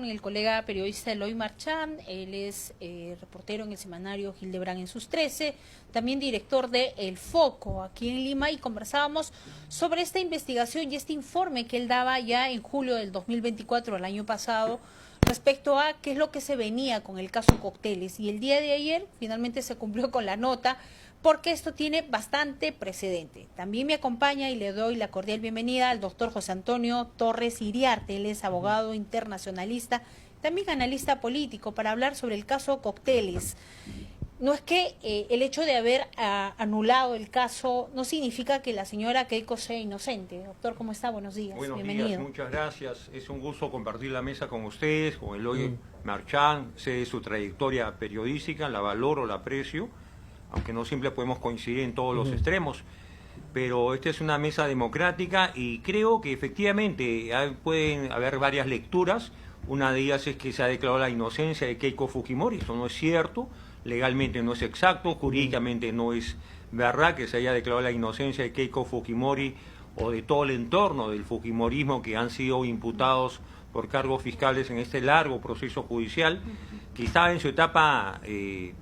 El colega periodista Eloy Marchand, él es reportero en el semanario Hildebrand en sus 13, también director de El Foco aquí en Lima, y conversábamos sobre esta investigación y este informe que él daba ya en julio del 2024, el año pasado, respecto a qué es lo que se venía con el caso Cócteles. Y el día de ayer finalmente se cumplió con la nota, porque esto tiene bastante precedente. También me acompaña y le doy la cordial bienvenida al doctor José Antonio Torres Iriarte. Él es abogado internacionalista, también analista político, para hablar sobre el caso Cócteles. No es que el hecho de haber anulado el caso no significa que la señora Keiko sea inocente. Doctor, ¿cómo está? Buenos días. Buenos Bienvenido. días, muchas gracias. Es un gusto compartir la mesa con ustedes, con Eloy Marchand. Sé de su trayectoria periodística, la valoro, la aprecio, aunque no siempre podemos coincidir en todos los extremos, pero esta es una mesa democrática y creo que efectivamente pueden haber varias lecturas. Una de ellas es que se ha declarado la inocencia de Keiko Fujimori. Esto no es cierto, legalmente no es exacto, jurídicamente no es verdad que se haya declarado la inocencia de Keiko Fujimori o de todo el entorno del fujimorismo que han sido imputados por cargos fiscales en este largo proceso judicial, que estaba en su etapa de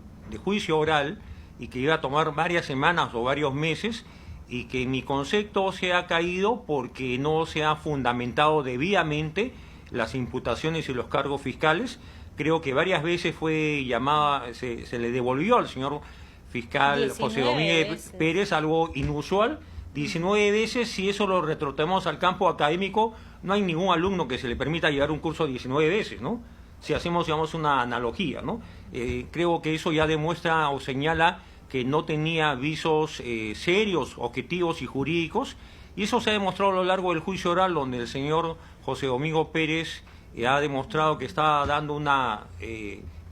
juicio oral, y que iba a tomar varias semanas o varios meses, y que en mi concepto se ha caído porque no se ha fundamentado debidamente las imputaciones y los cargos fiscales. Creo que varias veces fue llamada, se le devolvió al señor fiscal José Domínguez Pérez, algo inusual, 19 veces. Si eso lo retrotraemos al campo académico, no hay ningún alumno que se le permita llevar un curso 19 veces, ¿no? Si hacemos, digamos, una analogía, ¿no? Creo que eso ya demuestra o señala que no tenía visos serios, objetivos y jurídicos, y eso se ha demostrado a lo largo del juicio oral, donde el señor José Domingo Pérez ha demostrado que está dando una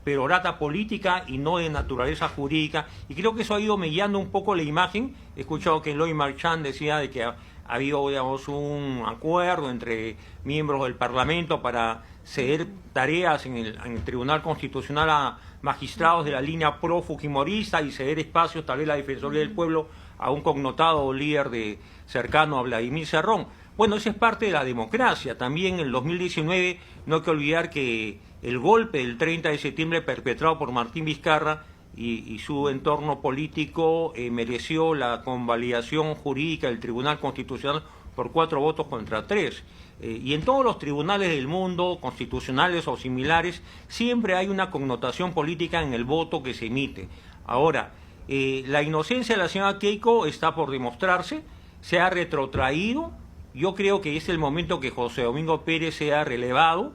perorata política y no de naturaleza jurídica, y creo que eso ha ido mellando un poco la imagen. He escuchado que Eloy Marchand decía de que ha habido, digamos, un acuerdo entre miembros del Parlamento para ceder tareas en el Tribunal Constitucional a magistrados de la línea pro-fujimorista y ceder espacios, tal vez la Defensoría del Pueblo, a un connotado líder cercano a Vladimir Cerrón. Bueno, esa es parte de la democracia. También en el 2019 no hay que olvidar que el golpe del 30 de septiembre perpetrado por Martín Vizcarra y su entorno político mereció la convalidación jurídica del Tribunal Constitucional por 4 votos contra 3. Y en todos los tribunales del mundo, constitucionales o similares, siempre hay una connotación política en el voto que se emite. Ahora, la inocencia de la señora Keiko está por demostrarse, se ha retrotraído. Yo creo que es el momento que José Domingo Pérez sea relevado.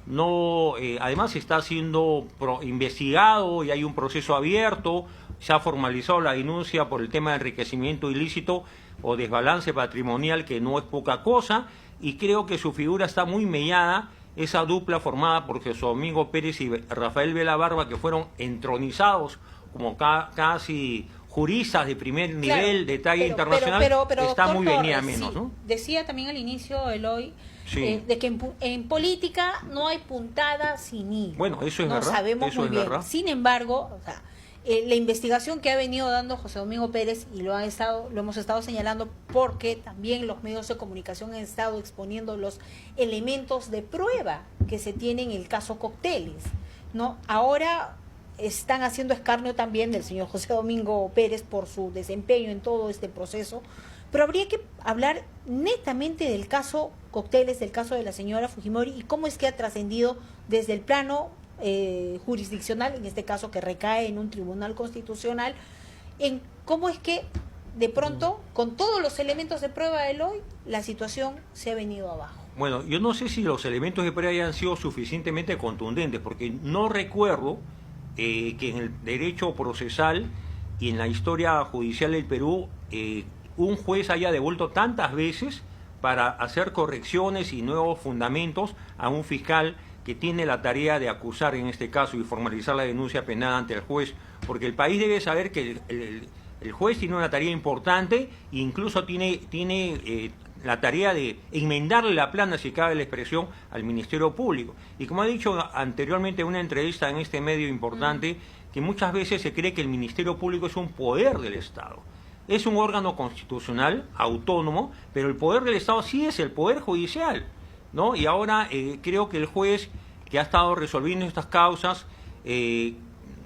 No, además está siendo investigado y hay un proceso abierto. Se ha formalizado la denuncia por el tema de enriquecimiento ilícito o desbalance patrimonial, que no es poca cosa, y creo que su figura está muy mellada. Esa dupla formada por José Domingo Pérez y Rafael Vela Barba, que fueron entronizados como casi juristas de primer nivel, de talla internacional, está muy venida menos, ¿no? Decía también al inicio, Eloy, de que en política no hay puntada sin hilo. Bueno, eso es verdad. Sabemos muy bien. Sin embargo, o sea, la investigación que ha venido dando José Domingo Pérez, y lo hemos estado señalando porque también los medios de comunicación han estado exponiendo los elementos de prueba que se tienen en el caso Cócteles, ¿no? Ahora están haciendo escarnio también del señor José Domingo Pérez por su desempeño en todo este proceso, pero habría que hablar netamente del caso Cócteles, del caso de la señora Fujimori, y cómo es que ha trascendido desde el plano jurisdiccional, en este caso que recae en un tribunal constitucional, en cómo es que de pronto, con todos los elementos de prueba de hoy, la situación se ha venido abajo. Bueno, yo no sé si los elementos de prueba hayan sido suficientemente contundentes, porque no recuerdo que en el derecho procesal y en la historia judicial del Perú un juez haya devuelto tantas veces para hacer correcciones y nuevos fundamentos a un fiscal que tiene la tarea de acusar en este caso y formalizar la denuncia penal ante el juez, porque el país debe saber que el juez tiene una tarea importante e incluso tiene la tarea de enmendarle la plana, si cabe la expresión, al Ministerio Público. Y como he dicho anteriormente en una entrevista en este medio importante, que muchas veces se cree que el Ministerio Público es un poder del Estado. Es un órgano constitucional, autónomo, pero el poder del Estado sí es el poder judicial, ¿no? Y ahora creo que el juez que ha estado resolviendo estas causas.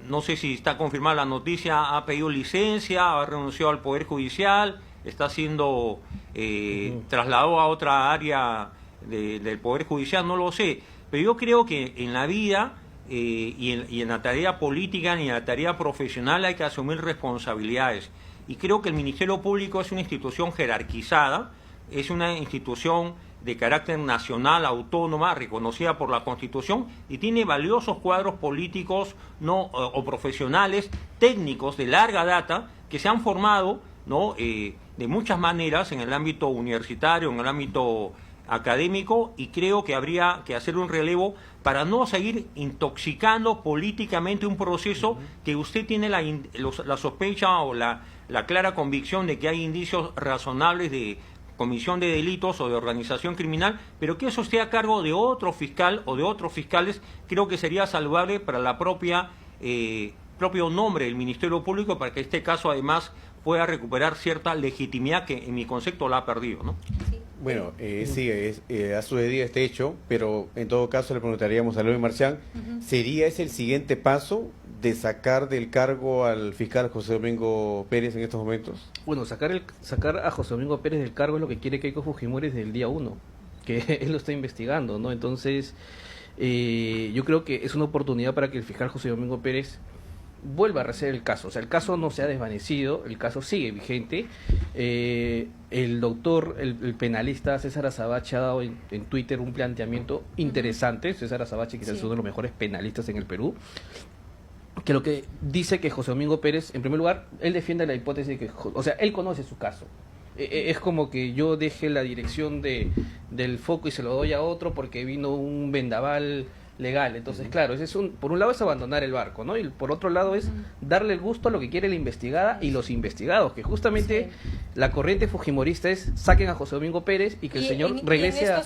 No sé si está confirmada la noticia, ha pedido licencia, ha renunciado al Poder Judicial, está siendo trasladado a otra área del Poder Judicial, no lo sé. Pero yo creo que en la vida y en la tarea política ni en la tarea profesional hay que asumir responsabilidades. Y creo que el Ministerio Público es una institución jerarquizada, es una institución de carácter nacional, autónoma, reconocida por la Constitución, y tiene valiosos cuadros políticos o profesionales, técnicos de larga data, que se han formado de muchas maneras en el ámbito universitario, en el ámbito académico, y creo que habría que hacer un relevo para no seguir intoxicando políticamente un proceso que usted tiene la sospecha o la clara convicción de que hay indicios razonables de comisión de delitos o de organización criminal, pero que eso esté a cargo de otro fiscal o de otros fiscales. Creo que sería saludable para la propio nombre del Ministerio Público, para que este caso además pueda recuperar cierta legitimidad que en mi concepto la ha perdido, ¿no? Sí. Bueno, ha sucedido este hecho, pero en todo caso le preguntaríamos a Eloy Marchán, ¿sería ese el siguiente paso de sacar del cargo al fiscal José Domingo Pérez en estos momentos? Bueno, sacar a José Domingo Pérez del cargo es lo que quiere Keiko Fujimori desde el día 1, que él lo está investigando, ¿no? Entonces, yo creo que es una oportunidad para que el fiscal José Domingo Pérez vuelva a rehacer el caso. O sea, el caso no se ha desvanecido, el caso sigue vigente. El penalista César Azabache ha dado en Twitter un planteamiento interesante. César Azabache quizás es uno de los mejores penalistas en el Perú, que lo que dice que José Domingo Pérez, en primer lugar, él defiende la hipótesis de que, o sea, él conoce su caso. Es como que yo deje la dirección del foco y se lo doy a otro porque vino un vendaval legal. Entonces, claro, ese por un lado es abandonar el barco, ¿no? Y por otro lado es darle el gusto a lo que quiere la investigada y los investigados, que justamente la corriente fujimorista es saquen a José Domingo Pérez y que el señor regrese a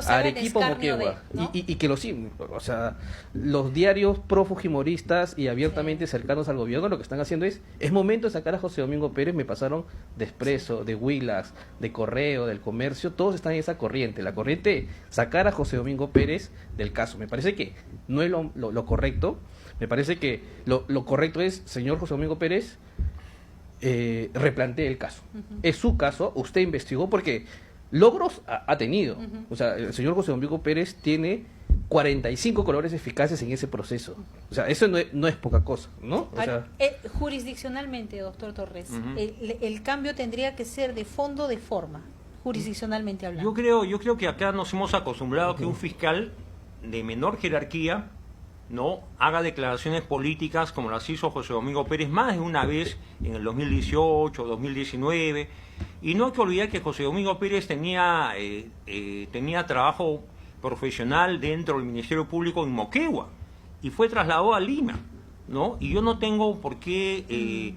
Arequipa o Moquegua. ¿No? Y que o sea, los diarios pro fujimoristas y abiertamente cercanos al gobierno lo que están haciendo es momento de sacar a José Domingo Pérez. Me pasaron de Expreso, de Willax, de Correo, del Comercio, todos están en esa corriente. La corriente sacar a José Domingo Pérez del caso. Me parece que no es lo correcto. Me parece que lo correcto es, señor José Domingo Pérez, replantee el caso. Es su caso, usted investigó, porque logros ha tenido. O sea, el señor José Domingo Pérez tiene 45 colores eficaces en ese proceso. O sea, eso no es poca cosa, ¿no? O sea, jurisdiccionalmente, doctor Torres, el cambio tendría que ser de fondo, de forma, jurisdiccionalmente hablando. Yo creo que acá nos hemos acostumbrado a que un fiscal de menor jerarquía haga declaraciones políticas como las hizo José Domingo Pérez más de una vez en el 2018, 2019, y no hay que olvidar que José Domingo Pérez tenía trabajo profesional dentro del Ministerio Público en Moquegua y fue trasladado a Lima, ¿no? Y yo no tengo por qué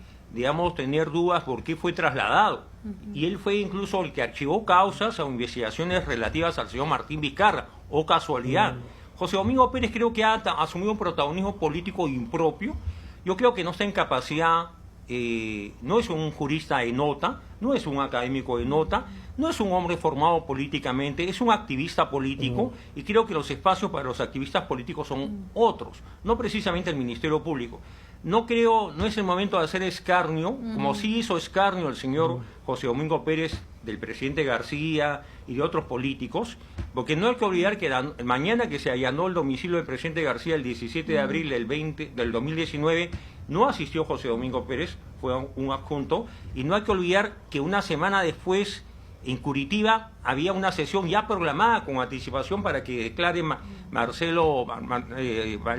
tener dudas por qué fue trasladado. Y él fue incluso el que archivó causas o investigaciones relativas al señor Martín Vizcarra, o casualidad. José Domingo Pérez creo que ha asumido un protagonismo político impropio. Yo creo que no está en capacidad, no es un jurista de nota, no es un académico de nota, no es un hombre formado políticamente, es un activista político, y creo que los espacios para los activistas políticos son otros, no precisamente el Ministerio Público. No es el momento de hacer escarnio, como sí hizo escarnio el señor José Domingo Pérez del presidente García y de otros políticos, porque no hay que olvidar que mañana que se allanó el domicilio del presidente García el 17 de abril del 2019, no asistió José Domingo Pérez, fue un adjunto, y no hay que olvidar que una semana después en Curitiba había una sesión ya programada con anticipación para que declare el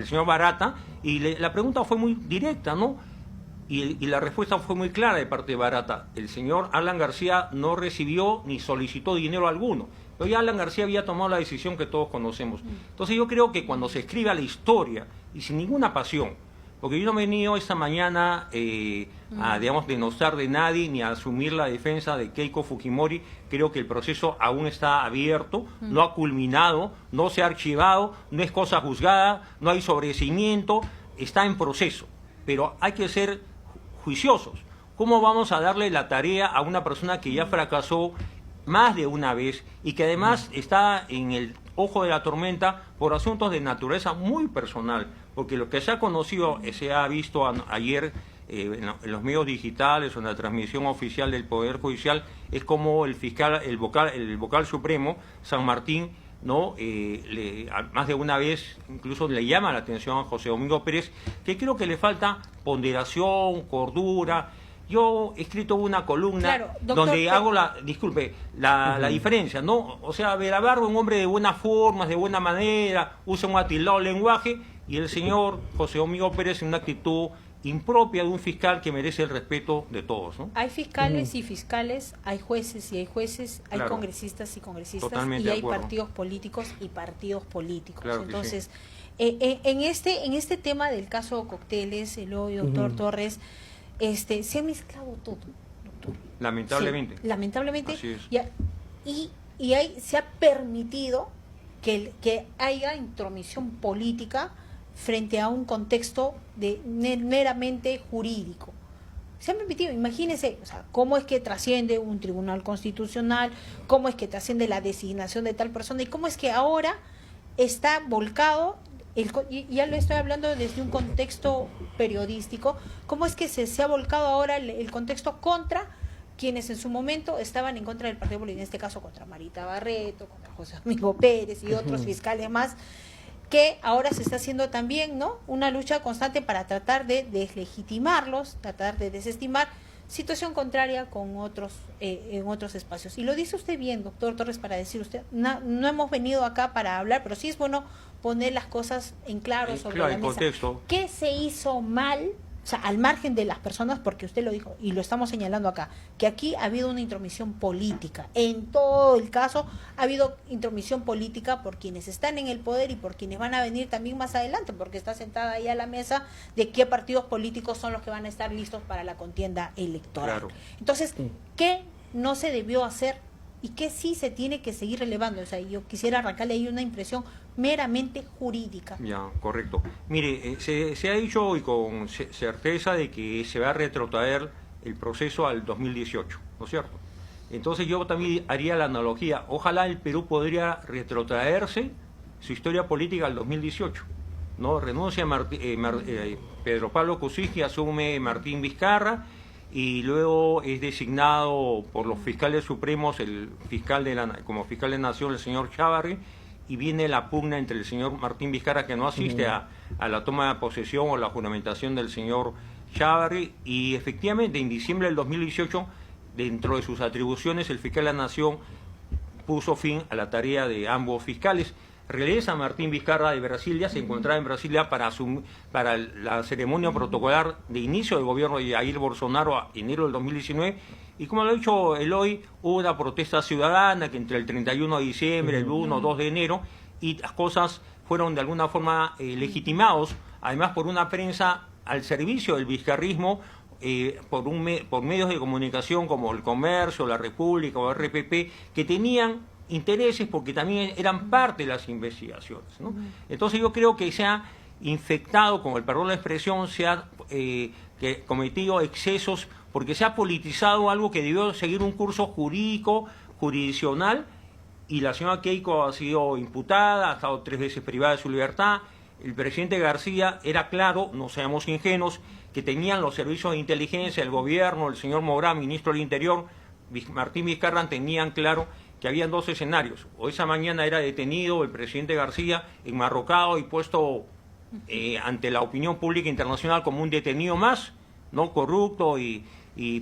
señor Barata, y la pregunta fue muy directa, ¿no? Y la respuesta fue muy clara de parte de Barata. El señor Alan García no recibió ni solicitó dinero alguno. Pero ya Alan García había tomado la decisión que todos conocemos. Entonces yo creo que cuando se escriba la historia, y sin ninguna pasión, porque yo no he venido esta mañana a denostar de nadie ni a asumir la defensa de Keiko Fujimori. Creo que el proceso aún está abierto, no ha culminado, no se ha archivado, no es cosa juzgada, no hay sobreseimiento, está en proceso. Pero hay que ser juiciosos. ¿Cómo vamos a darle la tarea a una persona que ya fracasó más de una vez y que además está en el ojo de la tormenta por asuntos de naturaleza muy personal, porque lo que se ha conocido, se ha visto ayer en los medios digitales o en la transmisión oficial del Poder Judicial, es como el fiscal, el vocal supremo, San Martín, ¿no? Más de una vez incluso le llama la atención a José Domingo Pérez, que creo que le falta ponderación, cordura. Yo he escrito una columna, claro, doctor, donde hago la diferencia, ¿no? O sea, Berabarro, un hombre de buenas formas, de buena manera, usa un atilado lenguaje, y el señor José Domingo Pérez en una actitud impropia de un fiscal que merece el respeto de todos, ¿no? Hay fiscales y fiscales, hay jueces y hay jueces, hay Claro. congresistas y congresistas, Totalmente y de hay acuerdo. partidos políticos y partidos políticos. Claro que Entonces, en este tema del caso Cocteles, Eloy, doctor Torres, se ha mezclado todo, doctor. Lamentablemente. Sí, lamentablemente. Así es. Se ha permitido que haya intromisión política frente a un contexto meramente jurídico. Se ha permitido, imagínense, o sea, cómo es que trasciende un tribunal constitucional, cómo es que trasciende la designación de tal persona y cómo es que ahora está volcado, y ya lo estoy hablando desde un contexto periodístico, cómo es que se ha volcado ahora el contexto contra quienes en su momento estaban en contra del partido político, en este caso contra Marita Barreto, contra José Domingo Pérez y otros fiscales más, que ahora se está haciendo también, ¿no?, una lucha constante para tratar de deslegitimarlos, tratar de desestimar, situación contraria con otros en otros espacios. Y lo dice usted bien, doctor Torres, para decir usted, no hemos venido acá para hablar, pero sí es bueno poner las cosas en claro sobre claro, la el mesa. contexto. ¿Qué se hizo mal? O sea, al margen de las personas, porque usted lo dijo y lo estamos señalando acá, que aquí ha habido una intromisión política. En todo el caso ha habido intromisión política por quienes están en el poder y por quienes van a venir también más adelante, porque está sentada ahí a la mesa de qué partidos políticos son los que van a estar listos para la contienda electoral. Claro. Entonces, ¿qué no se debió hacer y qué sí se tiene que seguir relevando? O sea, yo quisiera arrancarle ahí una impresión meramente jurídica. Ya, correcto. Mire, se ha dicho y con certeza de que se va a retrotraer el proceso al 2018, ¿no es cierto? Entonces yo también haría la analogía, ojalá el Perú podría retrotraerse su historia política al 2018, ¿no? Renuncia Pedro Pablo Kuczynski, asume Martín Vizcarra, y luego es designado por los fiscales supremos como fiscal de nación el señor Chávarri, y viene la pugna entre el señor Martín Vizcarra, que no asiste a la toma de posesión o la juramentación del señor Chávarri, y efectivamente en diciembre del 2018, dentro de sus atribuciones, el fiscal de la nación puso fin a la tarea de ambos fiscales. Regresa Martín Vizcarra de Brasilia, se encontraba en Brasilia para la ceremonia protocolar de inicio del gobierno de Jair Bolsonaro a enero del 2019, y como lo ha dicho Eloy, hubo una protesta ciudadana que entre el 31 de diciembre, el 1 o 2 de enero, y las cosas fueron de alguna forma legitimados, además por una prensa al servicio del vizcarrismo, por medios de comunicación como El Comercio, La República o RPP, que tenían intereses porque también eran parte de las investigaciones, ¿no? Entonces yo creo que se ha infectado, con el perdón de la expresión, se ha cometido excesos porque se ha politizado algo que debió seguir un curso jurisdiccional, y la señora Keiko ha sido imputada, ha estado 3 veces privada de su libertad. El presidente García era claro, no seamos ingenuos, que tenían los servicios de inteligencia, el gobierno, el señor Mourá, ministro del Interior, Martín Vizcarra, tenían claro que habían 2 escenarios. O esa mañana era detenido el presidente García, enmarrocado y puesto ante la opinión pública internacional como un detenido más, no corrupto y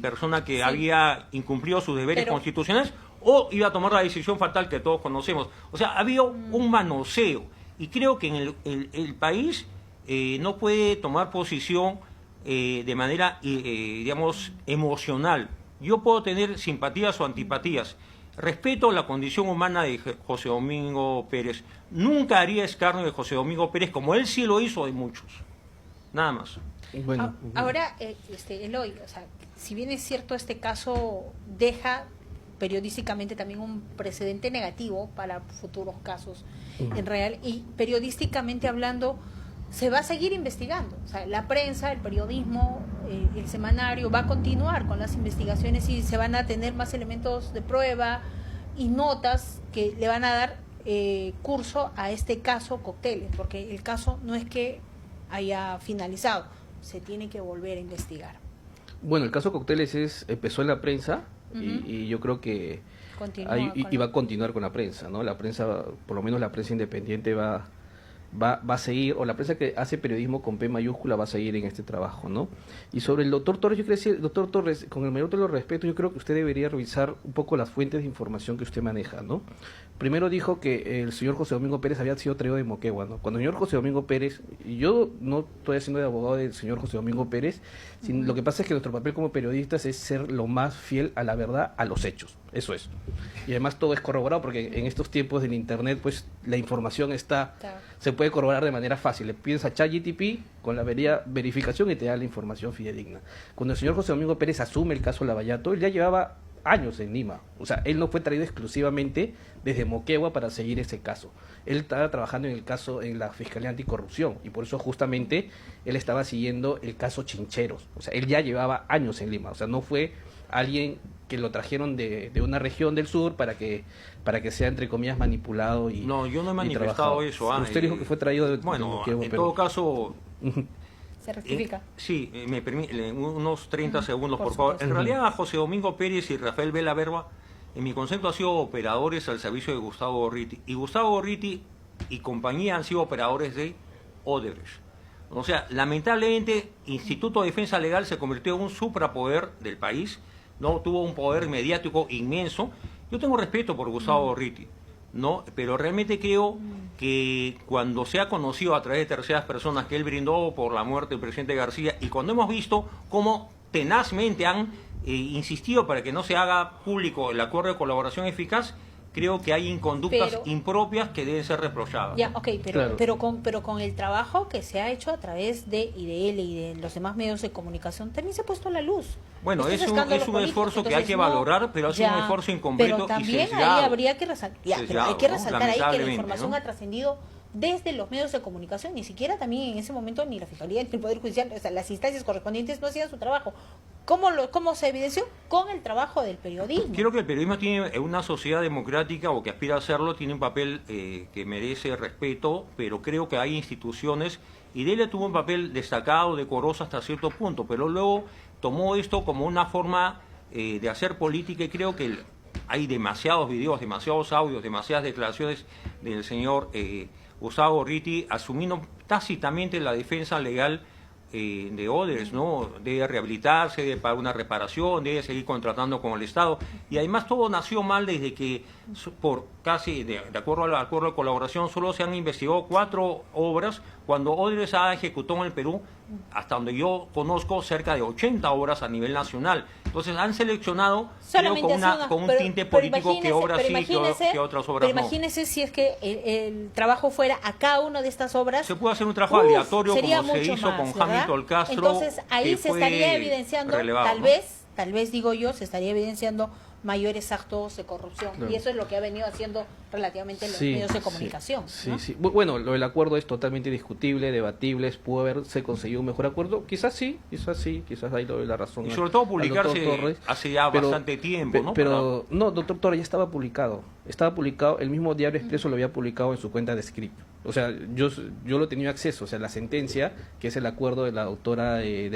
persona que había incumplido sus deberes constitucionales, o iba a tomar la decisión fatal que todos conocemos. O sea, había un manoseo, y creo que en el país no puede tomar posición de manera, digamos, emocional. Yo puedo tener simpatías o antipatías. Respeto la condición humana de José Domingo Pérez. Nunca haría escarnio de José Domingo Pérez, como él sí lo hizo de muchos. Nada más. Bueno, ahora, Eloy, o sea, si bien es cierto, este caso deja periodísticamente también un precedente negativo para futuros casos en real, y periodísticamente hablando se va a seguir investigando. O sea, la prensa, el periodismo, el semanario va a continuar con las investigaciones y se van a tener más elementos de prueba y notas que le van a dar curso a este caso Cocteles, porque el caso no es que haya finalizado, se tiene que volver a investigar. Bueno, el caso Cocteles empezó en la prensa Ujú. y yo creo que Continúa y va a continuar con la prensa, ¿no? La prensa, por lo menos la prensa independiente va a seguir, o la prensa que hace periodismo con P mayúscula va a seguir en este trabajo, ¿no? Y sobre el doctor Torres, yo quería decir, doctor Torres, con el mayor de los respetos, yo creo que usted debería revisar un poco las fuentes de información que usted maneja, ¿no? Primero dijo que el señor José Domingo Pérez había sido traído de Moquegua, ¿no? Cuando el señor José Domingo Pérez, y yo no estoy haciendo de abogado del señor José Domingo Pérez, lo que pasa es que nuestro papel como periodistas es ser lo más fiel a la verdad, a los hechos, eso es. Y además todo es corroborado, porque en estos tiempos del internet, pues la información se puede corroborar de manera fácil. Le pides a ChatGPT con la verificación y te da la información fidedigna. Cuando el señor José Domingo Pérez asume el caso Lavallato, él ya llevaba años en Lima. O sea, él no fue traído exclusivamente desde Moquegua para seguir ese caso. Él estaba trabajando en el caso en la Fiscalía Anticorrupción y por eso justamente él estaba siguiendo el caso Chincheros. O sea, él ya llevaba años en Lima. O sea, no fue alguien que lo trajeron de una región del sur para que sea, entre comillas, manipulado y No, yo no he manifestado trabajado. eso. Usted dijo que fue traído de Bueno, Moquegua, en pero- todo caso, Se rectifica. sí, me permite unos 30 segundos, por por favor. supuesto. En realidad, José Domingo Pérez y Rafael Vela Verba, en mi concepto, han sido operadores al servicio de Gustavo Gorriti. Y Gustavo Gorriti y compañía han sido operadores de Odebrecht. O sea, lamentablemente, Instituto de Defensa Legal se convirtió en un suprapoder del país, no tuvo un poder mediático inmenso. Yo tengo respeto por Gustavo Gorriti, ¿no? Pero realmente creo que cuando se ha conocido a través de terceras personas que él brindó por la muerte del presidente García y cuando hemos visto cómo tenazmente han insistido para que no se haga público el acuerdo de colaboración eficaz, creo que hay conductas Pero- impropias que deben ser reprochadas. Ya, ok, Claro. pero con el trabajo que se ha hecho a través de IDL y de los demás medios de comunicación, también se ha puesto a la luz. Bueno, Estos es un escándalos esfuerzo políticos, que hay que entonces, valorar, pero ha sido un esfuerzo incompleto pero y también ahí sesgado. habría que resaltar, pero hay Sesgado, que ¿no? resaltar ahí que la Lamentablemente, información ¿no? ha trascendido desde los medios de comunicación, ni siquiera también en ese momento ni la Fiscalía ni el Poder Judicial, o sea, las instancias correspondientes no hacían su trabajo. ¿Cómo se evidenció? Con el trabajo del periodismo. Creo que el periodismo tiene, en una sociedad democrática o que aspira a hacerlo, tiene un papel que merece respeto, pero creo que hay instituciones, y Delia tuvo un papel destacado, decoroso hasta cierto punto, pero luego tomó esto como una forma de hacer política y creo que hay demasiados videos, demasiados audios, demasiadas declaraciones del señor Gustavo Gorriti asumiendo tácitamente la defensa legal de Odebrecht, ¿no? Debe rehabilitarse, debe pagar una reparación, debe seguir contratando con el Estado. Y además todo nació mal desde que, por casi de acuerdo al acuerdo de colaboración, solo se han investigado 4 obras, cuando Odebrecht ha ejecutado en el Perú, hasta donde yo conozco, cerca de 80 obras a nivel nacional. Entonces han seleccionado, creo, con un tinte político que obras sí, que otras obras pero no. imagínese si es que el trabajo fuera a cada una de estas obras. Se puede hacer un trabajo aleatorio sería como se mucho hizo más, con ¿verdad? Hamilton Castro. Entonces ahí que se fue estaría evidenciando, relevado, tal ¿no? vez digo yo, se estaría evidenciando mayores actos de corrupción. Claro. Y eso es lo que ha venido haciendo relativamente los medios de comunicación. Sí, ¿no? sí. Bueno, lo del acuerdo es totalmente discutible, debatible, pudo haberse conseguido un mejor acuerdo. Quizás sí, quizás ahí le doy la razón. Y sobre todo al doctor publicarse Torres, hace ya bastante tiempo, ¿no? Pero no, doctor Torres, ya estaba publicado, el mismo Diario Expreso lo había publicado en su cuenta de Script. O sea, yo lo he tenido acceso, o sea, la sentencia, que es el acuerdo de la autora de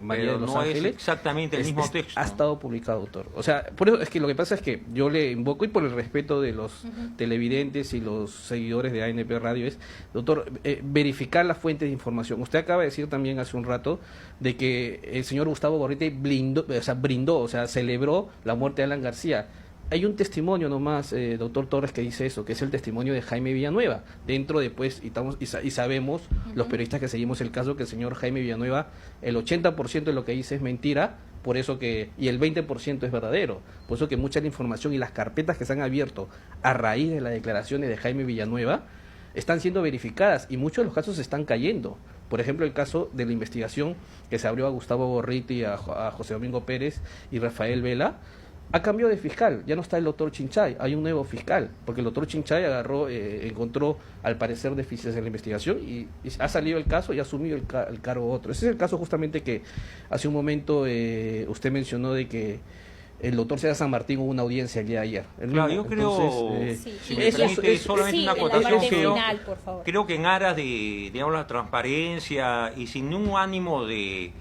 María Pero de los no Ángeles. es exactamente el mismo texto. Ha estado publicado, doctor. O sea, por eso es que lo que pasa es que yo le invoco, y por el respeto de los televidentes y los seguidores de ANP Radio, es, doctor, verificar las fuentes de información. Usted acaba de decir también hace un rato de que el señor Gustavo Gorriti brindó, celebró la muerte de Alan García. Hay un testimonio nomás, doctor Torres, que dice eso, que es el testimonio de Jaime Villanueva. Dentro después, y sabemos, los periodistas que seguimos el caso, que el señor Jaime Villanueva, el 80% de lo que dice es mentira, por eso y el 20% es verdadero. Por eso que mucha de la información y las carpetas que se han abierto a raíz de las declaraciones de Jaime Villanueva están siendo verificadas y muchos de los casos se están cayendo. Por ejemplo, el caso de la investigación que se abrió a Gustavo Gorriti, a José Domingo Pérez y Rafael Vela, ha cambiado de fiscal, ya no está el doctor Chinchay, hay un nuevo fiscal, porque el doctor Chinchay encontró al parecer deficiencias en la investigación y ha salido el caso y ha asumido el cargo otro. Ese es el caso justamente que hace un momento usted mencionó de que el doctor César San Martín hubo una audiencia el día de ayer. Claro, yo creo, si me permite, solamente una acotación, creo que en aras de, digamos, la transparencia y sin ningún ánimo de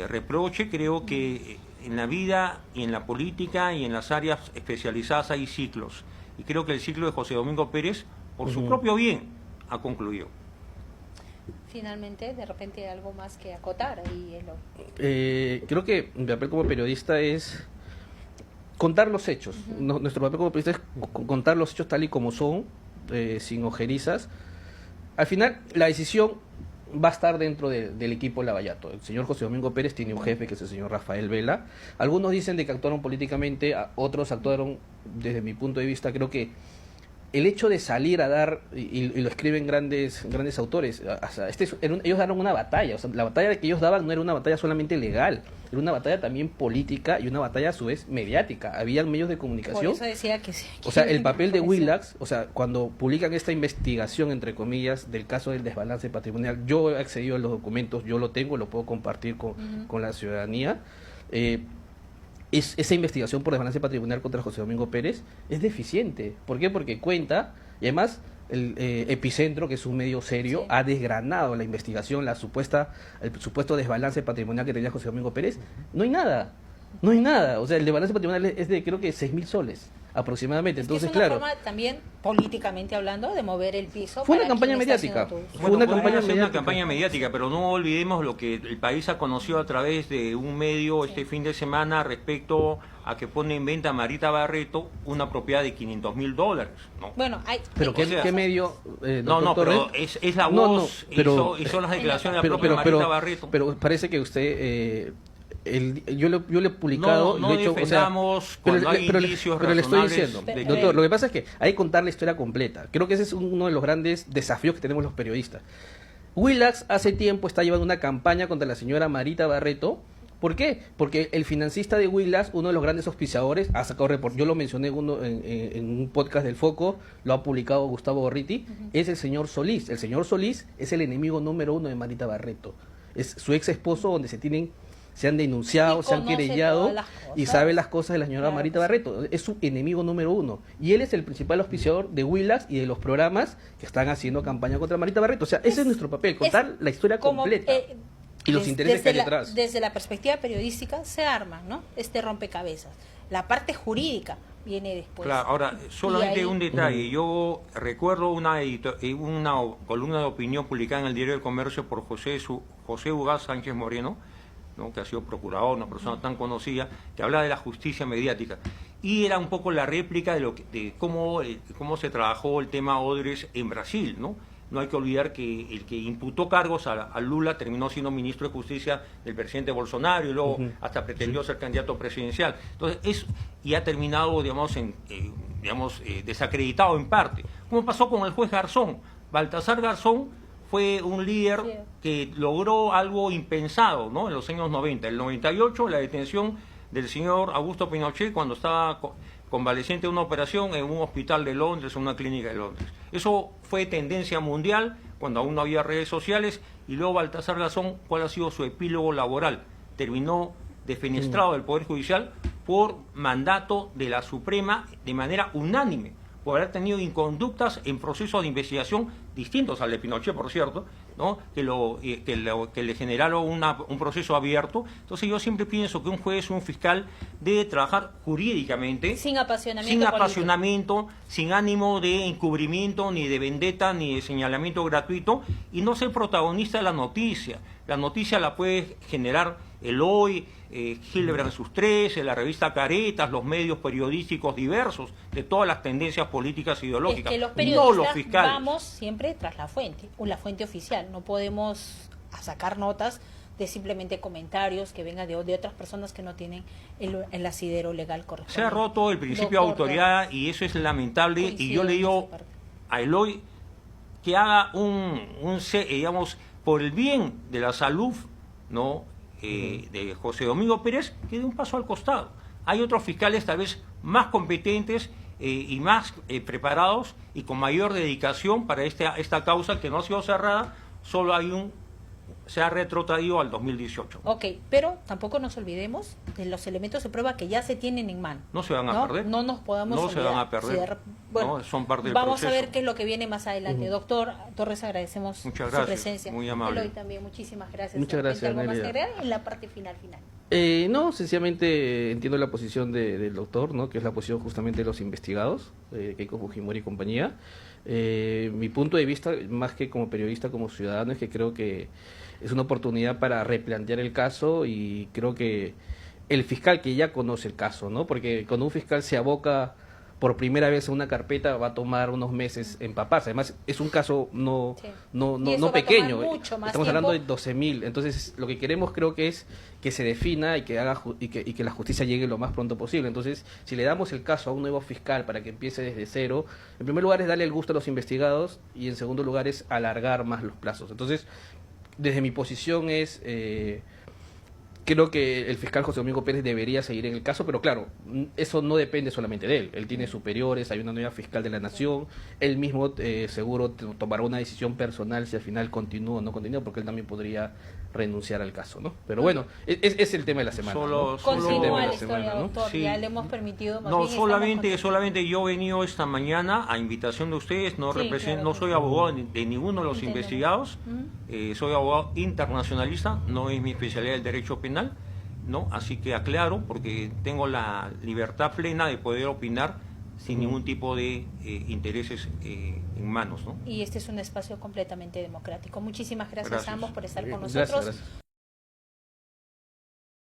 reproche, creo que en la vida y en la política y en las áreas especializadas hay ciclos. Y creo que el ciclo de José Domingo Pérez, por su propio bien, ha concluido. Finalmente, de repente, algo más que acotar ahí. Creo que mi papel como periodista es contar los hechos. Nuestro papel como periodista es contar los hechos tal y como son, sin ojerizas. Al final, la decisión va a estar dentro del equipo Lavallato. El señor José Domingo Pérez tiene un jefe, que es el señor Rafael Vela. Algunos dicen de que actuaron políticamente, otros actuaron, desde mi punto de vista, creo que el hecho de salir a dar, y lo escriben grandes autores, o sea, ellos daron una batalla, o sea, la batalla que ellos daban no era una batalla solamente legal, era una batalla también política y una batalla a su vez mediática. Habían medios de comunicación. Por eso decía que sí. O sea, el papel de Willax, o sea, cuando publican esta investigación, entre comillas, del caso del desbalance patrimonial, yo he accedido a los documentos, yo lo tengo, lo puedo compartir con la ciudadanía. Esa investigación por desbalance patrimonial contra José Domingo Pérez es deficiente. ¿Por qué? Porque cuenta, y además el Epicentro, que es un medio serio, ha desgranado la investigación, el supuesto desbalance patrimonial que tenía José Domingo Pérez. No hay nada, o sea, el desbalance patrimonial es de, creo que 6.000 soles aproximadamente. Entonces, es una claro, forma también, políticamente hablando, de mover el piso. Fue una campaña mediática. Fue una campaña mediática, pero no olvidemos lo que el país ha conocido a través de un medio este fin de semana respecto a que pone en venta Marita Barreto una propiedad de $500,000, ¿no? Bueno, pero ¿qué medio? Pero es la voz, y son las declaraciones de la propia Marita Barreto. Pero parece que usted... yo le he publicado, no de hecho, defendamos cuando hay indicios pero le estoy diciendo, de doctor, lo que pasa es que hay que contar la historia completa. Creo que ese es uno de los grandes desafíos que tenemos los periodistas. Willax hace tiempo está llevando una campaña contra la señora Marita Barreto. ¿Por qué? Porque el financista de Willax, uno de los grandes auspiciadores, ha sacado report. Yo lo mencioné en un podcast del Foco, lo ha publicado Gustavo Gorriti, es el señor Solís. El señor Solís es el enemigo número 1 de Marita Barreto. Es su ex esposo, donde se han denunciado, se han querellado y sabe las cosas de la señora Marita Barreto. Es su enemigo número 1. Y él es el principal auspiciador de Willax y de los programas que están haciendo campaña contra Marita Barreto. O sea, ese es nuestro papel, contar la historia completa y los intereses que hay detrás. Desde la perspectiva periodística se arma, ¿no? Este rompecabezas. La parte jurídica viene después. Claro, ahora, solamente un detalle. Yo recuerdo una columna de opinión publicada en el Diario del Comercio por José Ugaz Sánchez Moreno, ¿no?, que ha sido procurador, una persona tan conocida, que habla de la justicia mediática. Y era un poco la réplica de cómo se trabajó el tema Odres en Brasil, ¿no? No hay que olvidar que el que imputó cargos a Lula terminó siendo ministro de Justicia del presidente Bolsonaro y luego hasta pretendió ser candidato presidencial. Entonces, y ha terminado, digamos, desacreditado en parte. Como pasó con el juez Garzón. Baltasar Garzón fue un líder que logró algo impensado, ¿no?, en los años 90. En el 98, la detención del señor Augusto Pinochet cuando estaba convaleciente de una operación en un hospital de Londres, en una clínica de Londres. Eso fue tendencia mundial cuando aún no había redes sociales. Y luego Baltasar Garzón, ¿cuál ha sido su epílogo laboral? Terminó defenestrado del Poder Judicial por mandato de la Suprema de manera unánime, por haber tenido inconductas en procesos de investigación distintos al de Pinochet, por cierto, ¿no?, que le generaron un proceso abierto. Entonces yo siempre pienso que un juez o un fiscal debe trabajar jurídicamente, sin apasionamiento, sin ánimo de encubrimiento, ni de vendetta, ni de señalamiento gratuito, y no ser protagonista de la noticia. La noticia la puede generar el Hoy, Hildebrand sus 13, la revista Caretas, los medios periodísticos diversos de todas las tendencias políticas e ideológicas. Es que los periodistas no los fiscales. Vamos siempre tras la fuente, o la fuente oficial. No podemos sacar notas de simplemente comentarios que vengan de otras personas que no tienen el asidero legal correspondiente. Se ha roto el principio de autoridad y eso es lamentable. Y yo le digo a Eloy que haga digamos, por el bien de la salud, ¿no?, de José Domingo Pérez, que dé un paso al costado. Hay otros fiscales tal vez más competentes y más preparados y con mayor dedicación para esta causa que no ha sido cerrada. Solo hay se ha retrotraído al 2018. Ok, pero tampoco nos olvidemos de los elementos de prueba que ya se tienen en mano. No se van a perder. No nos podamos No se olvidar. van a perder. Bueno, No, son parte del vamos proceso. a ver qué es lo que viene más adelante. Doctor Torres, agradecemos Muchas su gracias, presencia. muy amable. Eloy también, muchísimas gracias. Muchas ¿De repente gracias, algo más que Nelida. agregar en la parte final? No, sencillamente entiendo la posición del doctor, ¿no? Que es la posición justamente de los investigados, Keiko Fujimori y compañía. Mi punto de vista, más que como periodista, como ciudadano, es que creo que es una oportunidad para replantear el caso y creo que el fiscal que ya conoce el caso, ¿no? Porque cuando un fiscal se aboca por primera vez a una carpeta va a tomar unos meses empaparse. Además, es un caso no Sí. no Y no, eso no va a tomar pequeño. mucho más Estamos hablando de tiempo. 12.000. Entonces, lo que queremos creo que es que se defina y que haga y que la justicia llegue lo más pronto posible. Entonces, si le damos el caso a un nuevo fiscal para que empiece desde cero, en primer lugar es darle el gusto a los investigados y en segundo lugar es alargar más los plazos. Entonces, desde mi posición es creo que el fiscal José Domingo Pérez debería seguir en el caso, pero claro, eso no depende solamente de él. Él tiene superiores, hay una nueva fiscal de la Nación, él mismo seguro tomará una decisión personal si al final continúa o no continúa, porque él también podría renunciar al caso, ¿no? Pero bueno, es el tema de la semana. Solo- ¿no? solo- Es el tema Continúa de la la historia, semana, ¿no? doctor. Sí. Ya le hemos permitido. Más No, bien estamos solamente yo he venido esta mañana a invitación de ustedes, no Sí, represento, claro. no soy abogado de ninguno de los Entiendo. investigados, soy abogado internacionalista, no es mi especialidad el derecho penal, ¿no? Así que aclaro, porque tengo la libertad plena de poder opinar sin ningún tipo de intereses en manos, ¿no? Y este es un espacio completamente democrático. Muchísimas gracias, Gracias. a ambos por estar con Gracias, nosotros. gracias.